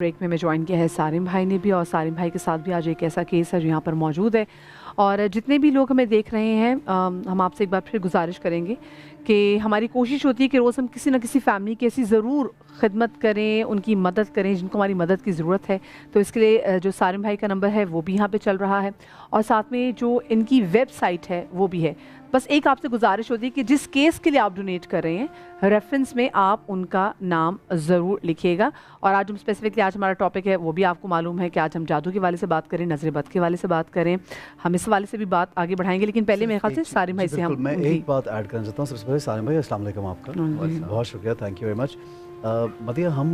Break में join किया है सारिम भाई ने भी, और सारिम भाई के साथ भी आज एक ऐसा केस है जो यहाँ पर मौजूद है। और जितने भी लोग हमें देख रहे हैं, हम आपसे एक बार फिर गुजारिश करेंगे कि हमारी कोशिश होती है कि रोज़ हम किसी न किसी फैमिली की ऐसी ज़रूर खिदमत करें, उनकी मदद करें जिनको हमारी मदद की ज़रूरत है। तो इसके लिए जो सारिम भाई का नंबर है वो भी यहाँ पे चल रहा है, और साथ में जो इनकी वेबसाइट है वो भी है। बस एक आपसे गुजारिश होती है कि जिस केस के लिए आप डोनेट कर रहे हैं, रेफरेंस में आप उनका नाम ज़रूर लिखिएगा। और आज हम स्पेसिफिकली, आज हमारा टॉपिक है वो भी आपको मालूम है कि आज हम जादू के वाले से बात करें, नज़र बद के वाले से बात करें, हम इस वाले से भी बात आगे बढ़ाएंगे। लेकिन पहले मेरे ख्याल से सारिम भाई से मैं एक बात ऐड करना चाहता हूँ। सबसे पहले सारिम भाई अस्सलाम वालेकुम, आपका बहुत शुक्रिया, थैंक यू वेरी मच। मदिया, हम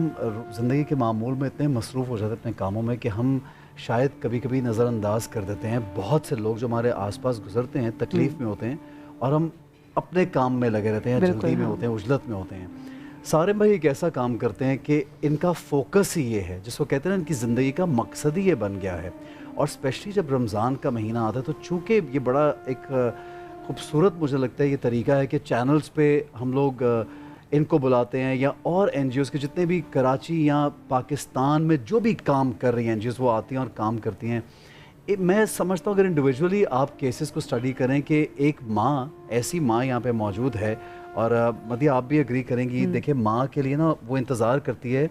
ज़िंदगी के मामूल में इतने मसरूफ़ हो जाते हैं अपने कामों में कि हम शायद कभी कभी नज़रअंदाज कर देते हैं बहुत से लोग जो हमारे आसपास गुजरते हैं, तकलीफ़ में होते हैं, और हम अपने काम में लगे रहते हैं, जल्दी में होते हैं, उजलत में होते हैं। सारिम भाई एक ऐसा काम करते हैं कि इनका फोकस ही ये है, जिसको कहते हैं ना, इनकी ज़िंदगी का मकसद ही ये बन गया है। और स्पेशली जब रमज़ान का महीना आता है तो चूँकि ये बड़ा एक खूबसूरत मुझे लगता है ये तरीका है कि चैनल्स पे हम लोग इनको बुलाते हैं, या और NGOs के जितने भी कराची या पाकिस्तान में जो भी काम कर रही हैं NGOs, वो आती हैं और काम करती हैं। मैं समझता हूँ अगर इंडिविजुअली आप केसेस को स्टडी करें कि एक माँ, ऐसी माँ यहाँ पे मौजूद है, और मदिया आप भी एग्री करेंगी। देखिए, माँ के लिए ना वो इंतज़ार करती है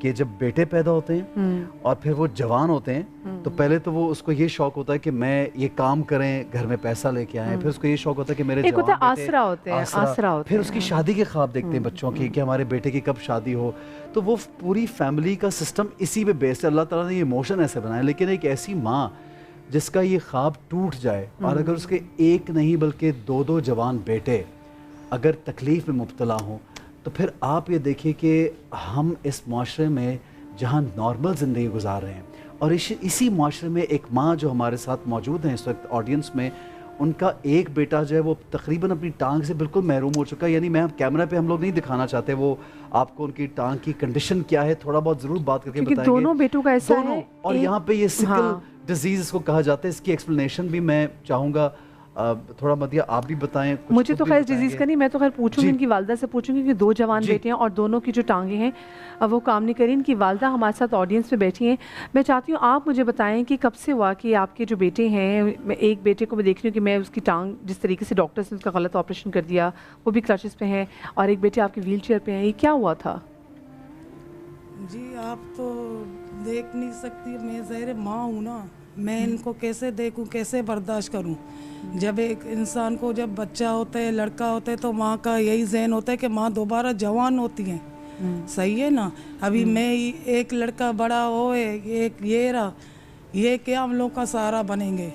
कि जब बेटे पैदा होते हैं और फिर वो जवान होते हैं, तो पहले तो वो उसको ये शौक होता है कि मैं ये काम करें, घर में पैसा लेके आएँ, फिर उसको ये शौक होता है कि मेरे जवान बेटे आसरा होते हैं, फिर उसकी शादी के ख्वाब देखते हैं बच्चों की कि हमारे बेटे की कब शादी हो। तो वो पूरी फैमिली का सिस्टम इसी पे बेस्ड है। अल्लाह ताला ने ये इमोशन ऐसे बनाया। लेकिन एक ऐसी माँ जिसका ये ख्वाब टूट जाए, और अगर उसके एक नहीं बल्कि दो दो जवान बेटे अगर तकलीफ़ में मुब्तला हों, तो फिर आप ये देखिए कि हम इस माशरे में जहाँ नॉर्मल ज़िंदगी गुजार रहे हैं, और इसी माशरे में एक माँ जो हमारे साथ मौजूद हैं इस वक्त ऑडियंस में, उनका एक बेटा जो है वो तकरीबन अपनी टांग से बिल्कुल महरूम हो चुका है। यानी मैं कैमरा पे हम लोग नहीं दिखाना चाहते वो आपको उनकी टांग की कंडीशन क्या है, थोड़ा बहुत ज़रूर बात करके बताएंगे। दोनों बेटों का ऐसा है, और यहाँ पे ये सिकल डिजीज़ इसको कहा जाता है। इसकी एक्सप्लेनेशन भी मैं चाहूँगा थोड़ा मदिया आप भी बताएं। मुझे तो खैर डिजीज़ का नहीं, मैं तो खैर पूछूंगी, इनकी वालदा से पूछूंगी कि दो जवान बेटे हैं और दोनों की जो टांगें हैं वो काम नहीं करी। इनकी वालदा हमारे साथ ऑडियंस में बैठी हैं। मैं चाहती हूँ आप मुझे बताएं कि कब से हुआ कि आपके जो बेटे हैं, मैं एक बेटे को मैं देख रही हूँ कि मैं उसकी टांग, जिस तरीके से डॉक्टर्स ने उसका गलत ऑपरेशन कर दिया, वो भी क्रचेस पे हैं, और एक बेटे आपके व्हील चेयर पे हैं। ये क्या हुआ था? जी आप तो देख नहीं सकती, मैं ज़ाहिर माँ हूँ ना, मैं इनको कैसे देखूं, कैसे बर्दाश्त करूं। जब एक इंसान को जब बच्चा होता है, लड़का होता है, तो माँ का यही ज़हन होता है कि माँ दोबारा जवान होती है। सही है ना? अभी मैं एक लड़का बड़ा हो, एक ये रहा, ये क्या हम लोग का सहारा बनेंगे?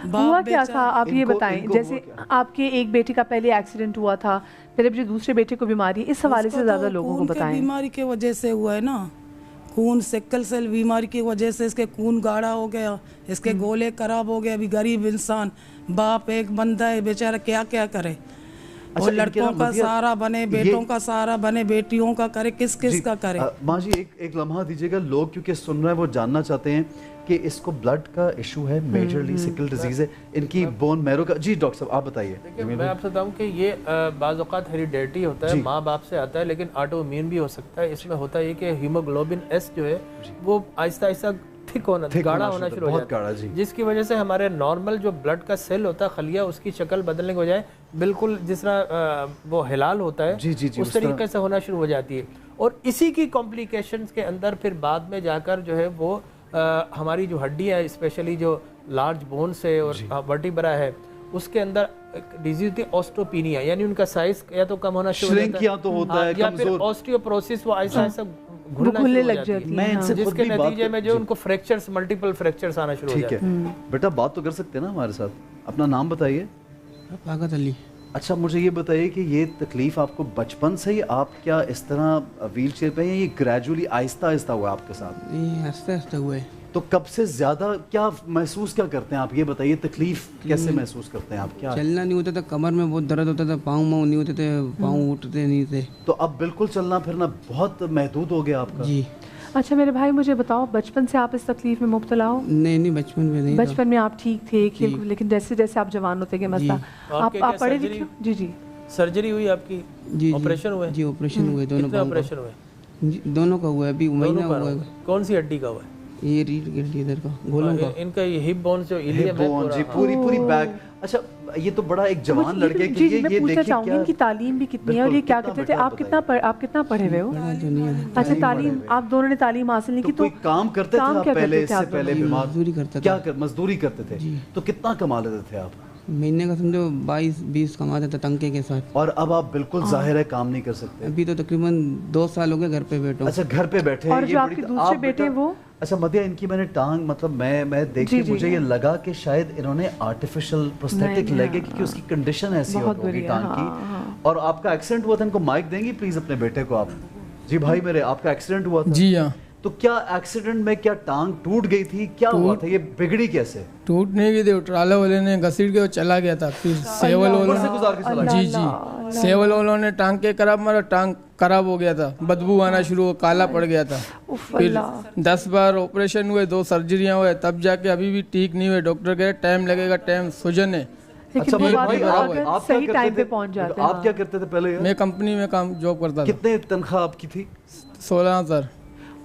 हुआ क्या था आप ये बताएं। जैसे आपके एक बेटे का पहले एक्सीडेंट हुआ था, फिर अब जो दूसरे बेटे को बीमारी, इस हवाले से ज़्यादा लोगों को बताएं। बीमारी की वजह से हुआ है ना, खून, सिकल सेल बीमारी की वजह से इसके खून गाढ़ा हो गया, इसके गोले खराब हो गए। अभी गरीब इंसान, बाप एक बंदा है बेचारा, क्या क्या करे। और लड़कों का सहारा बने, बेटों का सहारा बने, बेटियों का करे, किस किस का करे। माँ जी एक लम्हा दीजिएगा। लोग क्योंकि सुन रहे हैं, वो जानना चाहते हैं कि इसको ब्लड का इशू है, मेजरली सिकल डिजीज है, इनकी बोन मैरो का। जी डॉक्टर साहब आप बताइए। देखिए, मैं आपसे बताऊं कि ये बाज़ औक़ात हेरिडेटरी होता है, माँ बाप से आता है, लेकिन ऑटो इम्यून भी हो सकता है। इसमें होता है कि हीमोग्लोबिन S जो है वो आहिस्ता आहिस्ता थिक होना, गाढ़ा होना शुरू हो जाता है, जिसकी वजह से हमारे नॉर्मल जो ब्लड का सेल होता है, खलिया, उसकी शक्ल बदलने के बजाय बिल्कुल जिस तरह वो हिलाल होता है, उस तरीके से होना शुरू हो जाती है। और इसी की कॉम्प्लिकेशंस के अंदर फिर बाद में जाकर जो है वो हमारी जो हड्डी है, स्पेशली जो लार्ज बोन्स है और वर्टिब्रा है, उसके अंदर डिजीज होती है ऑस्टियोपेनिया, यानी उनका साइज या तो कम होना शुरू होता है, या फिर ऑस्टियोपोरोसिस, वो ऐसा ऐसा घुलने लग जाती है, जिसके नतीजे में जो उनको फ्रैक्चर्स, मल्टीपल फ्रैक्चर्स आना शुरू हो जाते हैं। बेटा बात तो कर सकते हैं ना हमारे साथ, अपना नाम बताइए। ताकत अली। अच्छा, मुझे ये बताइए कि ये तकलीफ आपको बचपन से ही, आप क्या इस तरह व्हील चेयर पे हैं, ये ग्रेजुअली आहिस्ता आहिस्ता हुआ आपके साथ? ये आहिस्ता आहिस्ता हुआ है। तो कब से ज़्यादा क्या महसूस क्या करते हैं आप, ये बताइए। तकलीफ कैसे महसूस करते हैं आप? क्या चलना नहीं होता था, कमर में बहुत दर्द होता था, पाँव नहीं होते थे, पाँव उठते नहीं थे। तो अब बिल्कुल चलना फिरना बहुत महदूद हो गया आपका? जी। अच्छा मेरे भाई, मुझे बताओ, बचपन से आप इस तकलीफ में मुब्तला हो? नहीं, बचपन में नहीं। बचपन में आप ठीक थे, खेल, लेकिन जैसे जैसे आप जवान होते गए मसला, आप पढ़े लिखे? जी। सर्जरी हुई आपकी? जी। ऑपरेशन हुए? जी ऑपरेशन हुए, दोनों ऑपरेशन हुए? दोनों का हुआ है, अभी महीना हुआ है। कौन सी हड्डी का हुआ है? ये रीढ़ गिर इधर का, गोलों का। इनका ये हिप बोन जो इलियम हिप बोन जी, पूरी बैक। अच्छा, ये तो बड़ा एक जवान लड़के के लिए मैं ये पूछना देखिए चाहूंगी क्या इनकी तालीम भी कितनी है और ये क्या करते थे? आप कितना पढ़े हुए हो? अच्छा, तालीम आप दोनों ने तालीम हासिल नहीं की, तो कोई काम करते थे आप पहले, इससे पहले बीमार? मजदूरी करता क्या मजदूरी करते थे? तो कितना कमा लेते थे आप? महीने का समझो 22-20 कमाते थे टंके के साथ। और अब आप बिल्कुल जाहिर है काम नहीं कर सकते। अभी तो तकरीबन 2 साल हो गए घर पे बैठो। अच्छा, घर पे बैठे हैं। और जो आपके दूसरे बेटे हैं वो? अच्छा मदिया, इनकी मैंने टांग मतलब मैं देख के मुझे ये लगा कि शायद इन्होंने आर्टिफिशियल प्रोस्थेटिक लगे, क्योंकि उसकी कंडीशन ऐसी होगी टांग की। और आपका एक्सीडेंट हुआ था, इनको माइक देंगी प्लीज अपने बेटे को आप? जी भाई मेरे, आपका एक्सीडेंट हुआ था? जी हाँ। तो क्या एक्सीडेंट में क्या टांग टूट गई थी, क्या हुआ था, ये बिगड़ी कैसे? टूट नहीं गई थी, ट्राला वाले ने घसीट के वो चला गया था, फिर सेवल वालों ने टांग के खराब मारा, टांग खराब हो गया था, बदबू आना शुरू हो, काला पड़ गया था। फिर 10 बार ऑपरेशन हुए, 2 सर्जरियां हुए, तब जाके अभी भी ठीक नहीं हुए। डॉक्टर कह रहे टाइम लगेगा, टाइम सूजन है। अच्छा भाई, आप सही टाइम पे पहुंच जाते हैं। आप क्या करते थे पहले? मैं कंपनी में काम जॉब करता था। कितने तनख्वाह आपकी थी? 16,000।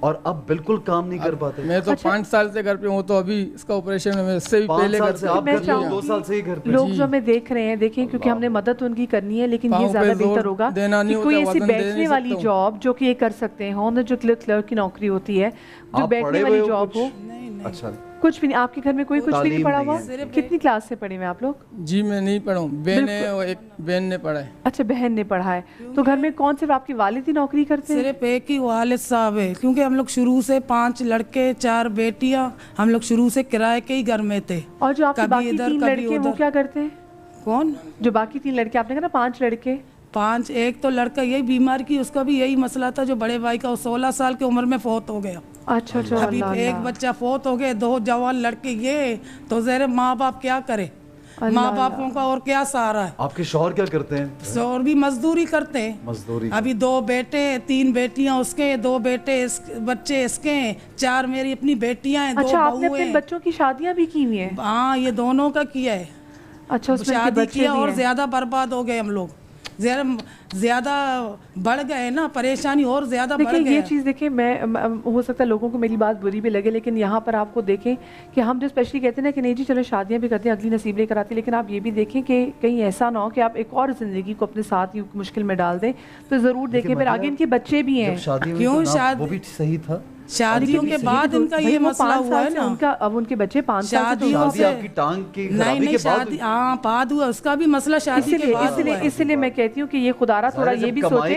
और अब बिल्कुल काम नहीं कर पाते? मैं तो 5 साल से घर पे हूँ, तो अभी इसका ऑपरेशन है, इससे भी पहले घर से। आप 2 साल से ही घर पे? लोग जो हमें देख रहे हैं, देखें, क्योंकि हमने मदद उनकी करनी है, लेकिन ये ज्यादा बेहतर होगा कि कोई ऐसी बैठने वाली जॉब जो कि ये कर सकते हैं, जो क्लर्क की नौकरी होती है, जो बैठने वाली जॉब हो। अच्छा, कुछ भी नहीं? आपके घर में कोई कुछ भी नहीं पढ़ा हुआ? कितनी क्लास से पढ़े हुए आप लोग? जी मैं नहीं पढ़ा हूँ, बहन है और एक बहन ने पढ़ा है। अच्छा, बहन ने पढ़ा है। तो घर में कौन सिर्फ आपके वालिद ही नौकरी करते हैं? सिर्फ एक ही वालिद साहब है, क्योंकि हम लोग शुरू से 5 लड़के 4 बेटियां, हम लोग शुरू से किराए के ही घर में थे। और जो आपके बाकी 3 लड़के वो क्या करते हैं? कौन? जो बाकी 3 लड़के, आपने कहा ना 5 लड़के? 5, एक तो लड़का यही बीमार की, उसका भी यही मसला था, जो बड़े भाई का, वो 16 साल की उम्र में फौत हो गया। अच्छा, अभी एक बच्चा फौत हो गए, 2 जवान लड़के, ये तो ज़रा माँ बाप क्या करे? माँ बापों का और क्या सहारा है? आपके शौहर क्या करते हैं? शौहर भी मजदूरी करते हैं। मजदूरी। अभी 2 बेटे, 3 बेटियां उसके, 2 बेटे बच्चे इसके, 4 मेरी अपनी बेटियां हैं। अच्छा, आपने अपने बच्चों की शादियां भी की हुई हैं? हाँ, ये दोनों का किया है। अच्छा, उसमें शादी किया और ज्यादा बर्बाद हो गए हम लोग, ज्यादा बढ़ गए ना, परेशानी और ज्यादा बढ़ गई। ये चीज़ देखिए, मैं हो सकता है लोगों को मेरी बात बुरी भी लगे, लेकिन यहाँ पर आपको देखें कि हम जो स्पेशली कहते हैं ना कि नहीं जी चलो शादियाँ भी करते हैं, अगली नसीब लेकर आती है, लेकिन आप ये भी देखें कि कहीं ऐसा ना हो कि आप एक और ज़िंदगी को अपने साथ ही मुश्किल में डाल दें। तो ज़रूर देखें, फिर आगे इनके बच्चे भी हैं। क्यों शादी? वो भी सही था। शादियों के बाद इनका ये मसला हुआ है ना, उनका अब उनके बच्चे 5 साल शादियों से आपकी टांग की खराबी के बाद? हाँ, बाद हुआ, उसका भी मसला शादी के बाद हुआ है। इसलिए मैं कहती हूँ कि ये खुदारा थोड़ा ये भी सोचे,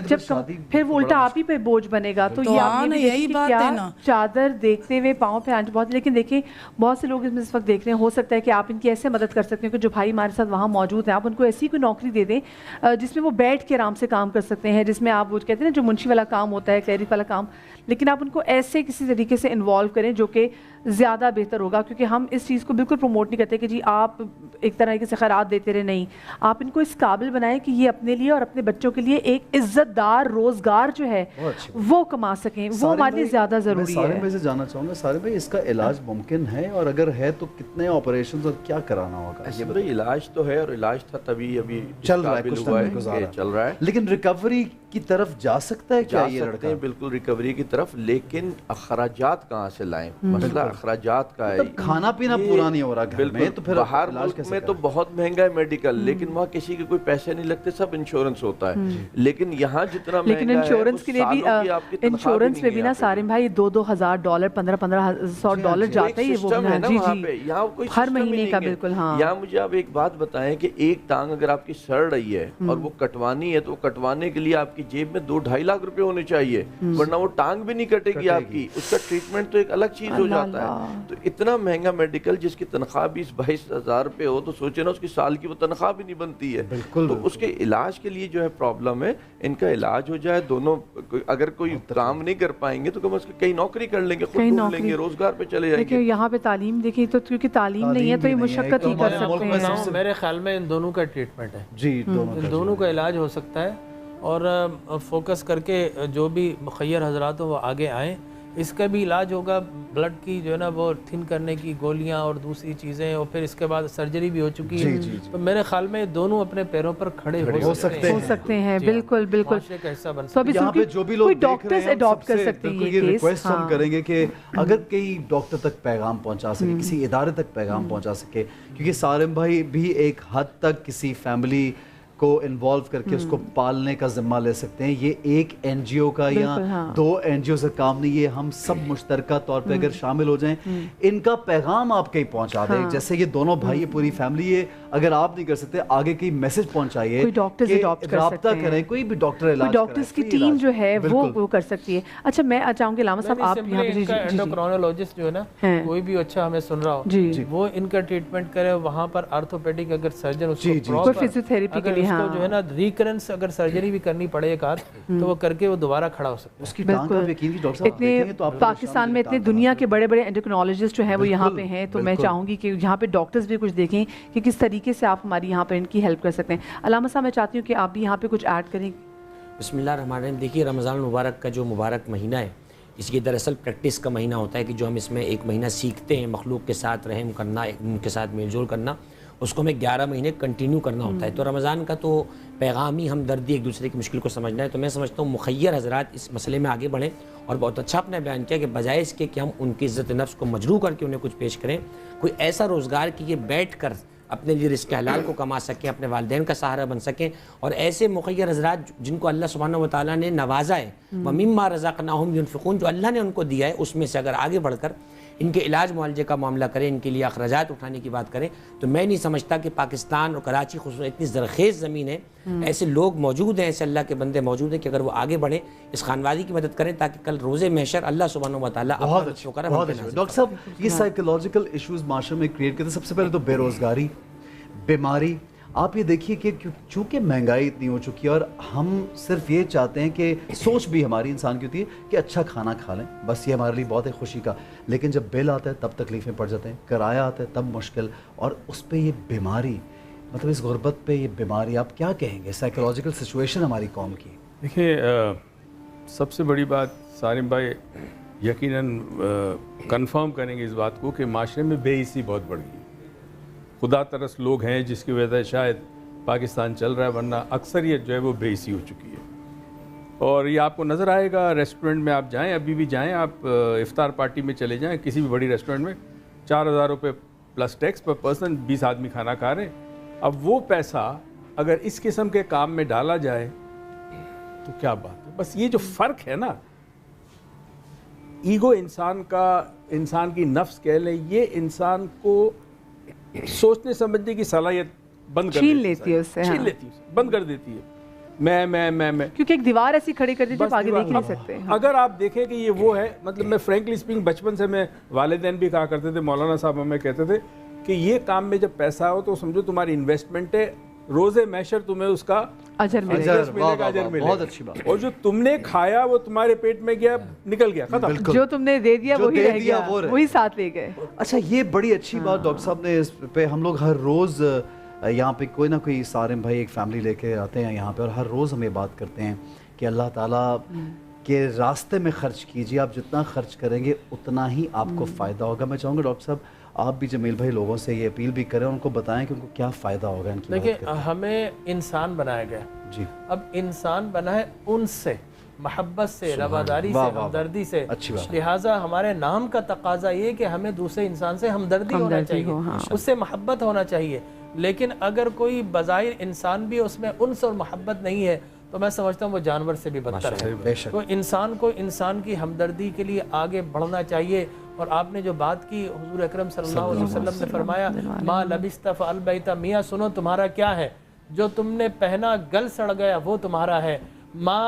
जब फिर वो उल्टा आप ही पे बोझ बनेगा। तो ये यही बात है ना, चादर देखते हुए पाँव पे आंच बहुत। लेकिन देखिए, बहुत से लोग इसमें इस वक्त देख रहे हैं, हो सकता है कि आप इनकी ऐसे मदद कर सकते हैं कि जो भाई हमारे साथ वहाँ मौजूद हैं, आप उनको ऐसी कोई नौकरी दे दें जिसमें वो बैठ के आराम से काम कर सकते हैं, जिसमें आप वो कहते हैं ना जो मुंशी वाला काम होता है, क्लरिक वाला काम, लेकिन आप उनको ऐसे किसी तरीके से इन्वॉल्व करें जो कि ज़्यादा बेहतर होगा। क्योंकि हम इस चीज़ को बिल्कुल प्रमोट नहीं करते कि जी आप एक तरह से खैरात देते रहे, नहीं, आप इनको इस काबिल बनाएं कि ये अपने लिए और अपने बच्चों के लिए एक इज्जतदार रोज़गार जो है वो कमा सकें, वो हमारे लिए ज़्यादा ज़रूरी है। सारे भाई से जानना चाहूँगा, सारे भाई इसका इलाज मुमकिन है, और अगर है तो कितने ऑपरेशन और क्या कराना होगा? ये भाई इलाज तो है, और इलाज था तभी अभी चल रहा है, कुछ हुआ चल रहा है, लेकिन रिकवरी की तरफ जा सकता है क्या ये लड़का? बिल्कुल रिकवरी की तरफ, लेकिन अखराजात कहाँ से लाएं? मसला अखराजात का है, खाना पीना पूरा नहीं हो रहा घर में, तो फिर बाहर मुल्क में तो बहुत महंगा है मेडिकल, लेकिन वहाँ किसी के कोई पैसे नहीं लगते, सब इंश्योरेंस होता है। लेकिन यहाँ जितना लेकिन इंश्योरेंस के लिए भी इंश्योरेंस में भी ना सारिम भाई $2,000 $1,500 जाता है वो जी हर महीने का। बिल्कुल हाँ। यहाँ मुझे आप एक बात बताएं कि एक टांग अगर आपकी सड़ रही है और वो कटवानी है, तो कटवाने के लिए आपकी जेब में 2-2.5 लाख रुपए होने चाहिए, वरना वो टांग भी नहीं कटेगी आपकी, उसका ट्रीटमेंट तो एक अलग चीज हो जाता है। तो इतना महंगा मेडिकल जिसकी तनख्वाह 20-22 हज़ार रुपए हो, तो सोचे ना उसकी साल की वो तनख्वाह भी नहीं बनती है। तो उसके इलाज के लिए जो है प्रॉब्लम है, इनका इलाज हो जाए दोनों। अगर कोई काम नहीं कर पाएंगे तो कम से कम कहीं नौकरी कर लेंगे, खुद ढूंढ लेंगे, रोजगार पे चले जाएंगे। देखिए यहाँ पे तालीम देखिए, तो क्योंकि तालीम नहीं है तो ये मुशक्कत ही कर सकते हैं। मेरे ख्याल में इन दोनों का ट्रीटमेंट है जी, इन दोनों का इलाज हो सकता है, और फोकस करके जो भी मुखय्यर हजरात हो वो आगे आएँ। اس کا بھی علاج ہوگا بلڈ کی جو ہے نا وہ تھن کرنے کی گولیاں اور دوسری چیزیں, اور پھر اس کے بعد سرجری بھی ہو چکی ہے. تو میرے خیال میں دونوں اپنے پیروں پر کھڑے ہو سکتے ہیں. بالکل بالکل معاشرے کا حصہ بن تو اب یہاں پہ جو بھی لوگ دیکھ رہے ہیں اڈاپٹ کر سکتے ہیں. یہ ریکویسٹ ہم کریں گے کہ اگر کئی ڈاکٹر تک پیغام پہنچا سکے, کسی ادارے تک پیغام پہنچا سکے, کیونکہ سالم بھائی بھی ایک حد تک کسی فیملی کو انوالو کر کے اس کو پالنے کا ذمہ لے سکتے ہیں. یہ ایک این جی او کا یا 2 این جی او سے کام نہیں, یہ ہم سب مشترکہ طور پہ اگر شامل ہو جائیں, ان کا پیغام آپ کہیں پہنچا دیں. جیسے یہ دونوں بھائی, یہ پوری فیملی ہے, اگر آپ نہیں کر سکتے آگے کہیں میسج پہنچائیے, رابطہ کریں, کوئی بھی ڈاکٹر علاج ڈاکٹرز کی ٹیم جو ہے وہ کر سکتی ہے. اچھا میں چاہوں گی علامہ صاحب آپ یہاں پہ اینڈوکرینولوجسٹ جو ہے نا, کوئی بھی اچھا ہمیں سن رہا ہو وہ ان کا ٹریٹمنٹ کرے, وہاں پر آرتھوپیڈک اگر سرجن اس کو فزیوتھیراپی کے لیے جو ہے نا ریکرنس اگر سرجری بھی کرنی پڑے ایک ہاتھ تو وہ کر کے وہ دوبارہ کھڑا ہو سکتا ہے. اس کی ٹانگ کا یقین کی ڈاکٹر صاحب دیکھیں تو پاکستان میں اتنے دنیا کے بڑے بڑے اینڈوکرینولوجسٹ جو ہیں وہ یہاں پہ ہیں, تو میں چاہوں گی کہ یہاں پہ ڈاکٹرز بھی کچھ دیکھیں کہ کس طریقے سے آپ ہماری یہاں پہ ان کی ہیلپ کر سکتے ہیں. علامہ صاحب میں چاہتی ہوں کہ آپ بھی یہاں پہ کچھ ایڈ کریں. بسم اللہ الرحمن الرحیم. دیکھیے رمضان المبارک کا جو مبارک مہینہ ہے, اس کی دراصل پریکٹس کا مہینہ ہوتا ہے کہ جو ہم اس میں ایک مہینہ سیکھتے ہیں مخلوق کے ساتھ رحم کرنا, ان کے ساتھ میل جول کرنا, اس کو ہمیں 11 مہینے کنٹینیو کرنا ہوتا ہے. تو رمضان کا تو پیغام ہی ہمدردی, ایک دوسرے کی مشکل کو سمجھنا ہے. تو میں سمجھتا ہوں مخیر حضرات اس مسئلے میں آگے بڑھیں, اور بہت اچھا اپنا بیان کیا کہ بجائے اس کے کہ ہم ان کی عزت نفس کو مجروح کر کے انہیں کچھ پیش کریں, کوئی ایسا روزگار کہ یہ بیٹھ کر اپنے لیے رزق حلال کو کما سکیں, اپنے والدین کا سہارا بن سکیں. اور ایسے مخیر حضرات جن کو اللہ سبحانہ و تعالیٰ نے نوازا ہے, وَمِمَّا رَزَقْنَاهُمْ يُنْفِقُونَ, جو اللہ نے ان کو دیا ہے اس میں سے اگر آگے بڑھ کر ان کے علاج معالجے کا معاملہ کریں, ان کے لیے اخراجات اٹھانے کی بات کریں, تو میں نہیں سمجھتا کہ پاکستان اور کراچی خصوصاً اتنی زرخیز زمین ہے, ایسے لوگ موجود ہیں, ایسے اللہ کے بندے موجود ہیں کہ اگر وہ آگے بڑھیں, اس خانوادی کی مدد کریں, تاکہ کل روز محشر اللہ سبحانہ و تعالیٰ اپنا شکر ہے. ڈاکٹر صاحب یہ سائیکولوجیکل ایشوز معاشرے میں کریٹ کرتے ہیں. سب سے پہلے تو بے روزگاری, بیماری. آپ یہ دیکھیے کہ چونکہ مہنگائی اتنی ہو چکی ہے, اور ہم صرف یہ چاہتے ہیں کہ سوچ بھی ہماری انسان کی ہوتی ہے کہ اچھا کھانا کھا لیں, بس یہ ہمارے لیے بہت ہے خوشی کا. لیکن جب بل آتا ہے تب تکلیفیں پڑ جاتے ہیں, کرایہ آتا ہے تب مشکل, اور اس پہ یہ بیماری, مطلب اس غربت پہ یہ بیماری. آپ کیا کہیں گے سائیکولوجیکل سچویشن ہماری قوم کی؟ دیکھیے سب سے بڑی بات سالم بھائی یقیناً کنفرم کریں گے اس بات کو کہ معاشرے میں بے حسی بہت بڑھ گئی. خدا ترس لوگ ہیں جس کی وجہ سے شاید پاکستان چل رہا ہے, ورنہ اکثریت جو ہے وہ بے حسی ہو چکی ہے. اور یہ آپ کو نظر آئے گا, ریسٹورنٹ میں آپ جائیں, ابھی بھی جائیں آپ, افطار پارٹی میں چلے جائیں کسی بھی بڑی ریسٹورنٹ میں, 4,000 روپے پلس ٹیکس پر پرسن 20 آدمی کھانا کھا رہے ہیں. اب وہ پیسہ اگر اس قسم کے کام میں ڈالا جائے تو کیا بات ہے. بس یہ جو فرق ہے نا, ایگو انسان کا, انسان کی نفس کہہ لیں, یہ انسان کو سوچنے سمجھنے کی صلاحیت بند کر لیتی ہے, چھین لیتی ہے, بند کر دیتی ہے. میں کیونکہ ایک دیوار ایسی کھڑی کر دیتی ہے, آگے دیکھ نہیں سکتے. اگر آپ دیکھیں کہ یہ وہ ہے, مطلب میں فرینکلی اسپیکنگ بچپن سے میں والدین بھی کہا کرتے تھے, مولانا صاحب ہمیں کہتے تھے کہ یہ کام میں جب پیسہ ہو تو سمجھو تمہاری انویسٹمنٹ ہے, روز محشر تمہیں اس کا اجر ملے گا. بہت اچھی بات. اور جو تم نے کھایا وہ تمہارے پیٹ میں گیا, نکل گیا, ختم. جو تم نے دے دیا وہی رہ گیا, وہی ساتھ لے گئے. اچھا یہ بڑی اچھی بات ڈاکٹر صاحب نے اس پہ, ہم لوگ ہر روز یہاں پہ کوئی نہ کوئی سالم بھائی ایک فیملی لے کے آتے ہیں یہاں پہ, اور ہر روز ہم یہ بات کرتے ہیں کہ اللہ تعالیٰ کے راستے میں خرچ کیجیے, آپ جتنا خرچ کریں گے اتنا ہی آپ کو فائدہ ہوگا. میں چاہوں گا ڈاکٹر صاحب آپ بھی جمیل بھائی لوگوں سے یہ اپیل بھی کریں, ان کو بتائیں کہ ان کو کیا فائدہ ہوگا ان کی. دیکھیں ہمیں انسان بنایا گیا جی, اب انسان بنا ہے ان سے, محبت سے, رواداری سے, ہمدردی سے, لہٰذا ہمارے نام کا تقاضا یہ کہ ہمیں دوسرے انسان سے ہمدردی ہونا چاہیے, اس سے محبت ہونا چاہیے. لیکن اگر کوئی بظاہر انسان بھی اس میں انس اور محبت نہیں ہے تو میں سمجھتا ہوں وہ جانور سے بھی بدتر ہے. تو انسان کو انسان کی ہمدردی کے لیے آگے بڑھنا چاہیے. اور آپ نے جو بات کی, حضور اکرم صلی اللہ علیہ وسلم نے فرمایا ما لبست فالبیت, میاں سنو تمہارا کیا ہے, جو تم نے پہنا گل سڑ گیا وہ تمہارا ہے. ما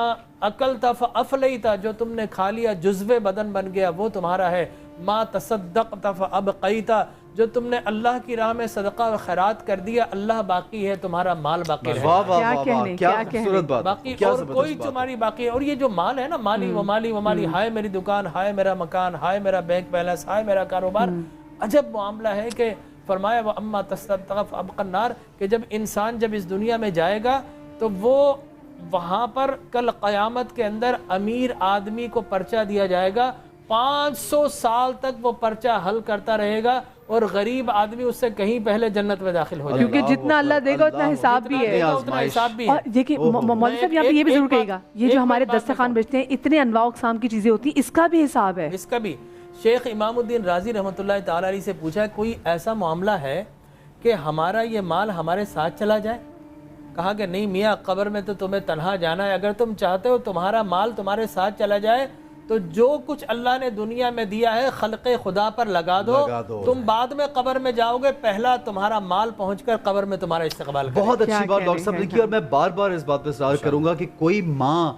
اکلت فافلیت, جو تم نے کھا لیا جزو بدن بن گیا وہ تمہارا ہے. ما تصدقت فابقیت, جو تم نے اللہ کی راہ میں صدقہ و خیرات کر دیا, اللہ باقی ہے, تمہارا مال باقی رہے. کیا خوبصورت بات, باقی اور کوئی تمہاری باقی ہے. اور یہ جو مال ہے نا, مالی و مالی و مالی, ہائے میری دکان, ہائے میرا مکان, ہائے میرا بینک بیلنس, ہائے میرا کاروبار. عجب معاملہ ہے کہ فرمایا وَأَمَّا تَسْتَطْغَفْ أَبْقَ النَّارِ, کہ جب انسان جب اس دنیا میں جائے گا تو وہ وہاں پر کل قیامت کے اندر امیر آدمی کو پرچہ دیا جائے گا, 500 سال تک وہ پرچہ حل کرتا رہے گا اور غریب آدمی اس سے کہیں پہلے جنت میں داخل ہو جائے گا، کیونکہ جتنا اللہ دے گا اتنا حساب بھی ہے، اتنا حساب بھی ہے۔ اور دیکھیں مولوی صاحب یہاں پہ یہ بھی ضرور کہے گا، یہ جو ہمارے دسترخوان بیچتے ہیں اتنے انواع اقسام کی چیزیں ہوتی ہیں، اس کا بھی حساب ہے۔ اس کا بھی شیخ امام الدین رازی رحمۃ اللہ تعالیٰ علیہ سے پوچھا کوئی ایسا معاملہ ہے کہ ہمارا یہ مال ہمارے ساتھ چلا جائے؟ کہا کہ نہیں میاں، قبر میں تو تمہیں تنہا جانا ہے، اگر تم چاہتے ہو تمہارا مال تمہارے ساتھ چلا جائے تو جو کچھ اللہ نے دنیا میں دیا ہے خلق خدا پر لگا دو، تم بعد میں قبر میں جاؤ گے، پہلا تمہارا مال پہنچ کر قبر میں تمہارا استقبال کرے۔ بہت اچھی بات ڈاکٹر صاحب نے کی، اور میں بار بار اس بات پہ اصرار کروں گا کہ کوئی ماں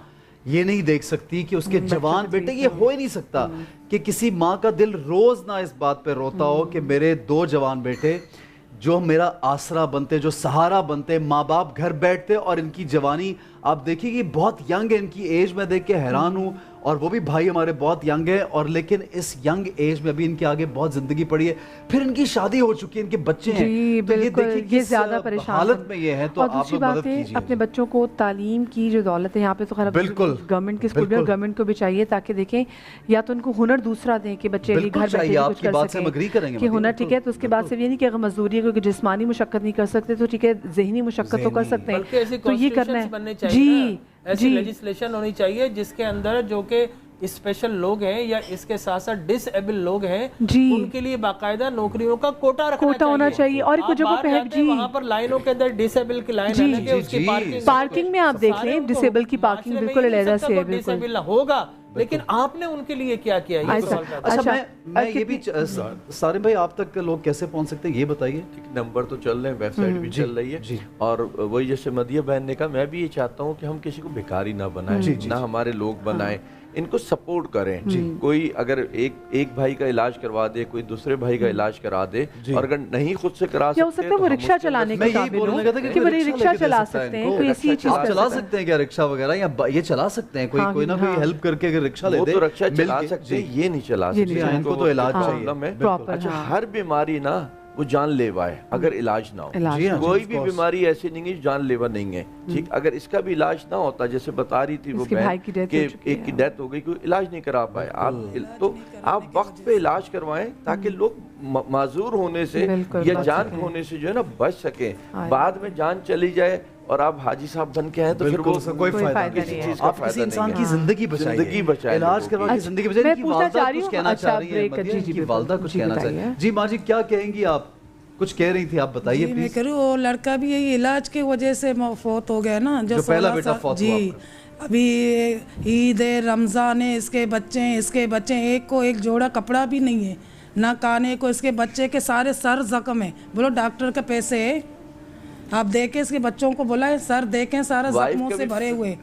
یہ نہیں دیکھ سکتی کہ اس کے جوان بیٹے، یہ ہو ہی نہیں سکتا کہ کسی ماں کا دل روز نہ اس بات پہ روتا ہو کہ میرے 2 جوان بیٹے جو میرا آسرا بنتے، جو سہارا بنتے، ماں باپ گھر بیٹھتے اور ان کی جوانی آپ دیکھیں کہ بہت ینگ ہے، ان کی ایج میں دیکھ کے حیران ہوں، اور وہ بھی بھائی ہمارے بہت ینگ ہیں، اور لیکن اس ینگ ایج میں بھی ان کے آگے بہت زندگی پڑی ہے، پھر ان کی شادی ہو چکی ہے، ان کے بچے ہیں، تو یہ دیکھیں کہ زیادہ پریشان حالت میں یہ ہے، تو اور آپ دوسری لوگ بات مدد ہے کیجیے۔ اپنے بچوں کو تعلیم کی جو دولت ہے یہاں پہ تو خیر گورنمنٹ کے اسکول میں اور گورنمنٹ کو بھی چاہیے تاکہ دیکھیں یا تو ان کو ہنر دوسرا دیں کہ بچے گھر بیٹھے کچھ کر سکیں کہ ہنر ٹھیک ہے، تو اس کے بعد سے یہ نہیں کہ اگر مزدوری ہے کیونکہ جسمانی مشقت نہیں کر سکتے تو ٹھیک ہے ذہنی مشقت تو کر سکتے ہیں، تو یہ کرنا ہے۔ جی ایسی لیجسلیشن ہونی چاہیے جس کے اندر جو کہ اسپیشل لوگ ہیں یا اس کے ساتھ ساتھ ڈس ایبل لوگ ہیں ان کے لیے باقاعدہ نوکریوں کا کوٹا ہونا چاہیے، اور ایک جگہ پہ ہے وہاں پر لائنوں کے اندر ڈس ایبل کی لائن ہے کہ اس کی پارکنگ میں آپ دیکھ لیں ڈس ایبل کی پارکنگ بالکل علیحدہ سے ہے، ڈس ایبل ہوگا، لیکن آپ نے ان کے لیے کیا کیا؟ اچھا میں یہ بھی سارے بھائی آپ تک لوگ کیسے پہنچ سکتے ہیں یہ بتائیے؟ نمبر تو چل رہے ہیں، ویب سائٹ بھی چل رہی ہے، اور وہی جیسے مدیہ بہن نے کہا، میں بھی یہ چاہتا ہوں کہ ہم کسی کو بھکاری نہ بنائیں، نہ ہمارے لوگ بنائیں، ان کو سپورٹ کریں۔ کوئی اگر ایک بھائی کا علاج کروا دے، کوئی دوسرے بھائی کا علاج کرا دے، اور اگر نہیں خود سے کرا کیا ہو سکتا ہے وہ رکشہ چلانے کے قابل ہو کہ بڑی رکشہ چلا سکتے ہیں، کوئی ایسی چیز آپ چلا سکتے ہیں کیا رکشہ وغیرہ، یا یہ چلا سکتے ہیں کوئی نہ کوئی ہیلپ کر کے اگر رکشہ لے دے؟ وہ تو رکشہ چلا سکتے ہیں، یہ نہیں چلا سکتے، ان کو تو علاج چاہیے۔ اچھا ہر بیماری نا وہ جان لیوا ہے اگر علاج نہ ہو، کوئی بھی بیماری ایسی نہیں ہے جو جان لیوا نہیں ہے، ٹھیک، اگر اس کا بھی علاج نہ ہوتا، جیسے بتا رہی تھی وہ بہن کہ ایک کی ڈیتھ ہو گئی، کوئی علاج نہیں کرا پائے، آپ وقت پہ علاج کوائیں تاکہ لوگ معذور ہونے سے یا جان کھونے سے جو ہے نا بچ سکیں، بعد میں جان چلی جائے اور آپ حاجی صاحب بن کے ہیں تو پھر وہ کوئی فائدہ نہیں، آپ کسی انسان کی زندگی بچائیں، علاج کروا کے زندگی بچائیں۔ ان کی والدہ کچھ کہنا چاہ رہی ہے، ان کی والدہ کچھ کہنا چاہ رہی ہے۔ جی ماں جی کیا کہیں گی آپ؟ کچھ کہہ رہی تھی آپ، بتائیے میں کروں، وہ لڑکا بھی یہی علاج کی وجہ سے فوت ہو گیا نا، جو پہلا بیٹا فوت ہوا۔ جی ابھی عید ہے، رمضان ہے، اس کے بچے ایک کو ایک جوڑا کپڑا بھی نہیں ہے، نہ کانے کو، اس کے بچے کے سارے سر زخم ہیں، بولو ڈاکٹر کے پیسے ہے، آپ دیکھیں اس کے بچوں کو بلائیں، سر دیکھیں سارے زخموں سے بھرے ہوئے،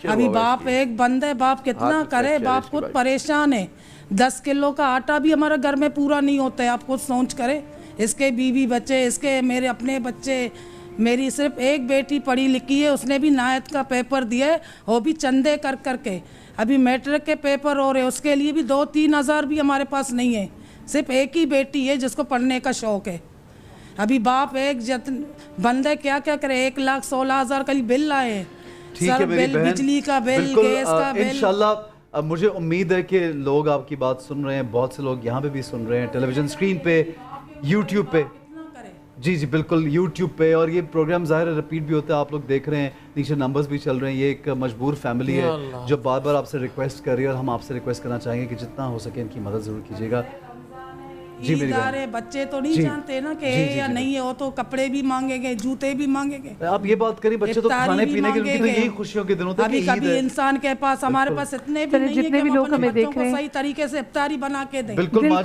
ابھی باپ ایک بند ہے، باپ کتنا کرے، باپ خود پریشان ہے، 10 کلو کا آٹا بھی ہمارے گھر میں پورا نہیں ہوتا ہے، آپ خود سوچ کرے، اس کے بیوی بچے، اس کے میرے اپنے بچے، میری صرف ایک بیٹی پڑھی لکھی ہے، اس نے بھی نایت کا پیپر دیا ہے، وہ بھی چندے کر کے، ابھی میٹرک کے پیپر ہو رہے، اس کے لیے بھی 2-3 ہزار بھی ہمارے پاس نہیں ہے، صرف ایک ہی بیٹی ہے جس کو پڑھنے کا شوق ہے، ابھی باپ ایک بندے کیا کرے، 1,16,000 کا بل لائے ہیں، سر بل، بجلی کا بل، گیس کا بل۔ انشاءاللہ مجھے امید ہے کہ لوگ آپ کی بات سن رہے ہیں، بہت سے لوگ یہاں پہ بھی سن رہے ہیں، ٹیلی ویژن اسکرین پہ، یوٹیوب پہ، جی بالکل یوٹیوب پہ، اور یہ پروگرام ظاہر ہے ریپیٹ بھی ہوتا ہے، آپ لوگ دیکھ رہے ہیں، نیچے نمبرز بھی چل رہے ہیں، یہ ایک مجبور فیملی ہے جو بار بار آپ سے ریکویسٹ کر رہی ہے، اور ہم آپ سے ریکویسٹ کرنا چاہیں گے کہ جتنا ہو سکے ان کی مدد ضرور کیجیے گا۔ جی میری بچے تو نہیں جانتے نا کہ ہے یا نہیں ہے، وہ تو کپڑے بھی مانگیں گے، جوتے بھی مانگیں گے، آپ یہ بات کریں، بچے تو کھانے پینے کے لیے تو یہی خوشیوں کے دن ہوتے ہیں، کبھی انسان کے پاس، ہمارے پاس اتنے بھی نہیں ہے کہ ہم اپنے بچوں کو صحیح طریقے سے افطاری بنا کے دیں۔ بالکل